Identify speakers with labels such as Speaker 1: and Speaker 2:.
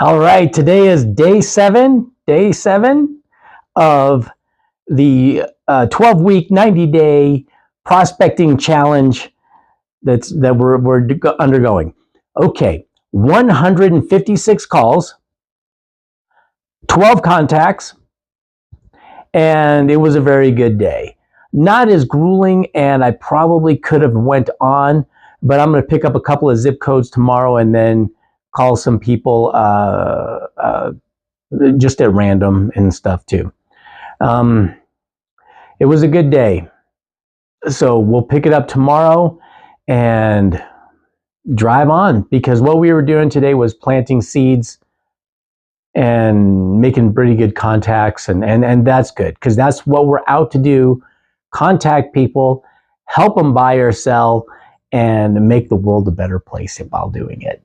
Speaker 1: All right, today is day seven of the 12-week, 90-day prospecting challenge that we're undergoing. Okay, 156 calls, 12 contacts, and it was a very good day. Not as grueling, and I probably could have went on, but I'm going to pick up a couple of zip codes tomorrow and then call some people just at random and stuff too. It was a good day. So we'll pick it up tomorrow and drive on, because what we were doing today was planting seeds and making pretty good contacts, and that's good, because that's what we're out to do: contact people, help them buy or sell, and make the world a better place while doing it.